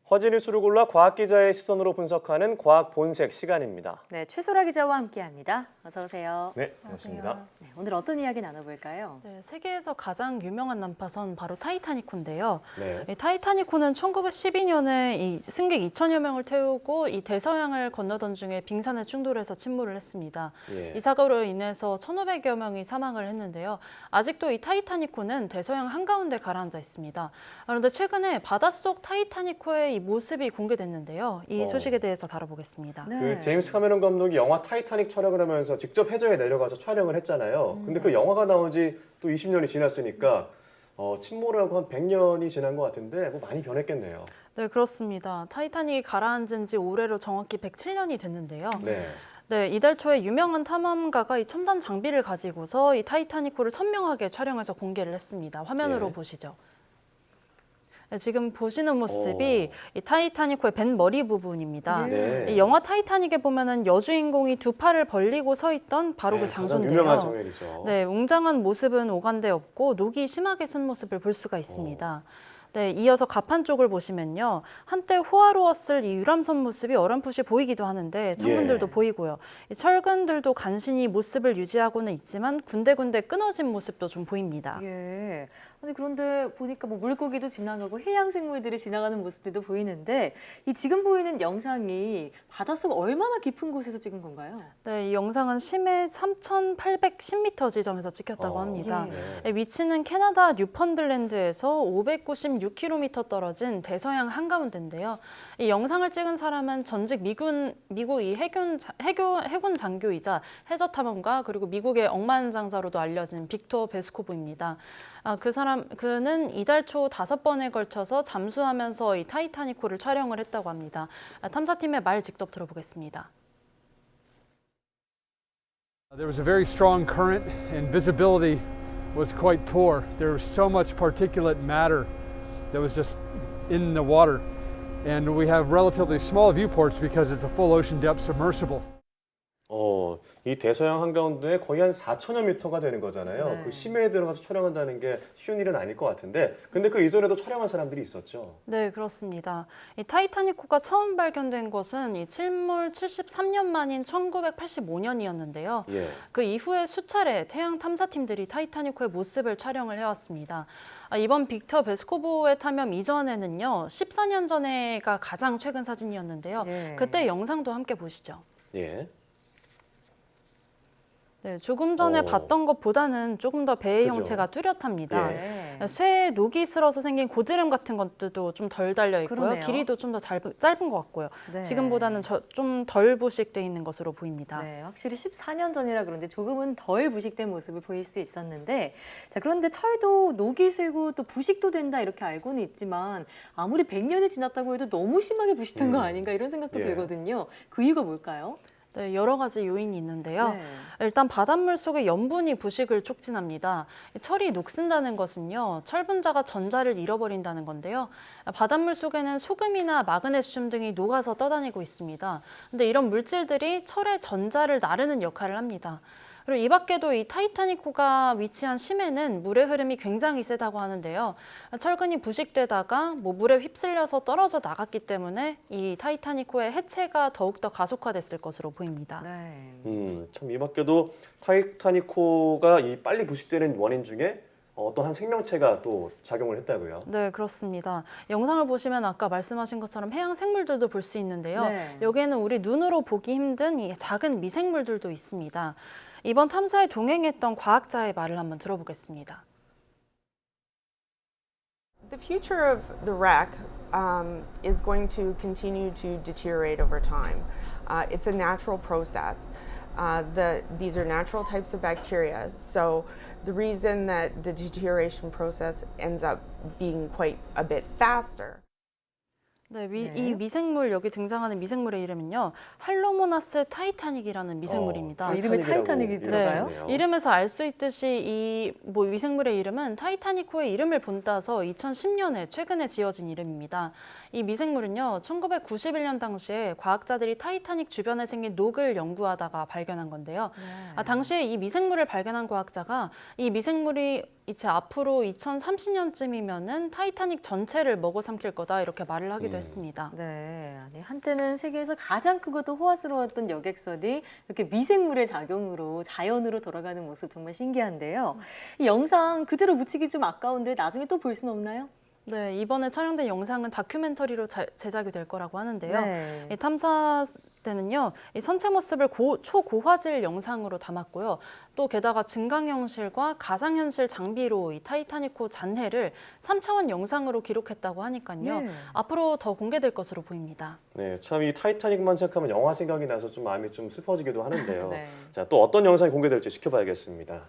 허지 뉴스를 골라 과학 기자의 시선으로 분석하는 과학 본색 시간입니다. 네, 최소라 기자와 함께합니다. 어서 오세요. 네, 반갑습니다. 네, 오늘 어떤 이야기 나눠볼까요? 네, 세계에서 가장 유명한 난파선 바로 타이타니코인데요. 네. 이 타이타니코는 1912년에 이 승객 2천여 명을 태우고 이 대서양을 건너던 중에 빙산에 충돌해서 침몰을 했습니다. 예. 이 사고로 인해서 1,500여 명이 사망을 했는데요. 아직도 이 타이타니코는 대서양 한가운데 가라앉아 있습니다. 그런데 최근에 바닷속 타이타니코의 이 모습이 공개됐는데요. 이 소식에 대해서 다뤄보겠습니다. 네. 그 제임스 카메론 감독이 영화 타이타닉 촬영을 하면서 직접 해저에 내려가서 촬영을 했잖아요. 근데 그 영화가 나온 지 또 20년이 지났으니까 침몰하고 한 100년이 지난 것 같은데 뭐 많이 변했겠네요. 네, 그렇습니다. 타이타닉이 가라앉은 지 올해로 정확히 107년이 됐는데요. 네. 네, 이달 초에 유명한 탐험가가 이 첨단 장비를 가지고서 이 타이타니코를 선명하게 촬영해서 공개를 했습니다. 화면으로 예. 보시죠. 네, 지금 보시는 모습이 이 타이타니코의 벤 머리 부분입니다. 네. 이 영화 타이타닉에 보면은 여주인공이 두 팔을 벌리고 서 있던 바로 그 네, 가장 장소인데요. 유명한 장면이죠. 네, 웅장한 모습은 오간데 없고 녹이 심하게 쓴 모습을 볼 수가 있습니다. 네, 이어서 갑판 쪽을 보시면요. 한때 호화로웠을 이 유람선 모습이 어렴풋이 보이기도 하는데 창문들도 예. 보이고요. 이 철근들도 간신히 모습을 유지하고는 있지만 군데군데 끊어진 모습도 좀 보입니다. 예. 아니 그런데 보니까 뭐 물고기도 지나가고 해양 생물들이 지나가는 모습들도 보이는데 이 지금 보이는 영상이 바닷속 얼마나 깊은 곳에서 찍은 건가요? 네, 이 영상은 심해 3,810m 지점에서 찍혔다고 합니다. 예. 위치는 캐나다 뉴펀들랜드에서 596km 떨어진 대서양 한가운데인데요. 이 영상을 찍은 사람은 전직 미국 이 해군 장교이자 해저 탐험가 그리고 미국의 억만장자로도 알려진 빅토 베스코브입니다. 그는 이달 초 5번에 걸쳐서 잠수하면서 이 타이타니코를 촬영을 했다고 합니다. 탐사팀의 말 직접 들어보겠습니다. There was a very strong current and visibility was quite poor. There was so much particulate matter that was just in the water. And we have relatively small viewports because it's a full ocean depth submersible. 이 대서양 한가운데 거의 한 4천여 미터가 되는 거잖아요. 네. 그 심해에 들어가서 촬영한다는 게 쉬운 일은 아닐 것 같은데 근데 그 이전에도 촬영한 사람들이 있었죠. 네, 그렇습니다. 이 타이타니코가 처음 발견된 것은 이 침몰 73년 만인 1985년이었는데요. 예. 그 이후에 수차례 태양 탐사팀들이 타이타니코의 모습을 촬영을 해왔습니다. 이번 빅터 베스코브의 탐험 이전에는요, 14년 전에가 가장 최근 사진이었는데요. 네. 그때 영상도 함께 보시죠. 예. 네, 조금 전에 봤던 것보다는 조금 더 배의 그죠. 형체가 뚜렷합니다. 네. 쇠에 녹이 슬어서 생긴 고드름 같은 것들도 좀 덜 달려 있고요. 그러네요. 길이도 좀 더 짧은 것 같고요. 네. 지금보다는 좀 덜 부식돼 있는 것으로 보입니다. 네, 확실히 14년 전이라 그런지 조금은 덜 부식된 모습을 보일 수 있었는데 자, 그런데 철도 녹이 슬고 또 부식도 된다 이렇게 알고는 있지만 아무리 100년이 지났다고 해도 너무 심하게 부식된 거 아닌가 이런 생각도 예. 들거든요. 그 이유가 뭘까요? 네, 여러 가지 요인이 있는데요. 네. 일단 바닷물 속의 염분이 부식을 촉진합니다. 철이 녹슨다는 것은요, 철 분자가 전자를 잃어버린다는 건데요. 바닷물 속에는 소금이나 마그네슘 등이 녹아서 떠다니고 있습니다. 근데 이런 물질들이 철의 전자를 나르는 역할을 합니다. 그리고 이 밖에도 이 타이타니코가 위치한 심해는 물의 흐름이 굉장히 세다고 하는데요. 철근이 부식되다가 물에 휩쓸려서 떨어져 나갔기 때문에 이 타이타니코의 해체가 더욱더 가속화됐을 것으로 보입니다. 네. 참 이 밖에도 타이타니코가 이 빨리 부식되는 원인 중에 어떠한 생명체가 또 작용을 했다고요. 네, 그렇습니다. 영상을 보시면 아까 말씀하신 것처럼 해양 생물들도 볼 수 있는데요. 네. 여기에는 우리 눈으로 보기 힘든 이 작은 미생물들도 있습니다. 이번 탐사에 동행했던 과학자의 말을 한번 들어보겠습니다. The future of the wreck is going to continue to deteriorate over time. It's a natural process. These are natural types of bacteria. So the reason that the deterioration process ends up being quite a bit faster. 네, 이 미생물 여기 등장하는 미생물의 이름은요. 할로모나스 타이타닉이라는 미생물입니다. 이름에 타이타닉이 들어가요? 네, 이름에서 알 수 있듯이 이 미생물의 이름은 타이타니코의 이름을 본따서 2010년에 최근에 지어진 이름입니다. 이 미생물은요, 1991년 당시에 과학자들이 타이타닉 주변에 생긴 녹을 연구하다가 발견한 건데요. 당시에 이 미생물을 발견한 과학자가 이 미생물이 이제 앞으로 2030년쯤이면은 타이타닉 전체를 먹어 삼킬 거다 이렇게 말을 하기도 했습니다. 네, 아니, 한때는 세계에서 가장 크고 또 호화스러웠던 여객선이 이렇게 미생물의 작용으로 자연으로 돌아가는 모습 정말 신기한데요. 이 영상 그대로 묻히기 좀 아까운데 나중에 또 볼 수는 없나요? 네, 이번에 촬영된 영상은 다큐멘터리로 제작이 될 거라고 하는데요. 네. 이 탐사 때는요, 이 선체 모습을 초고화질 영상으로 담았고요. 또 게다가 증강현실과 가상현실 장비로 이 타이타닉호 잔해를 3차원 영상으로 기록했다고 하니까요. 네. 앞으로 더 공개될 것으로 보입니다. 네, 참 이 타이타닉만 생각하면 영화 생각이 나서 좀 마음이 좀 슬퍼지기도 하는데요. 네. 자, 또 어떤 영상이 공개될지 지켜봐야겠습니다.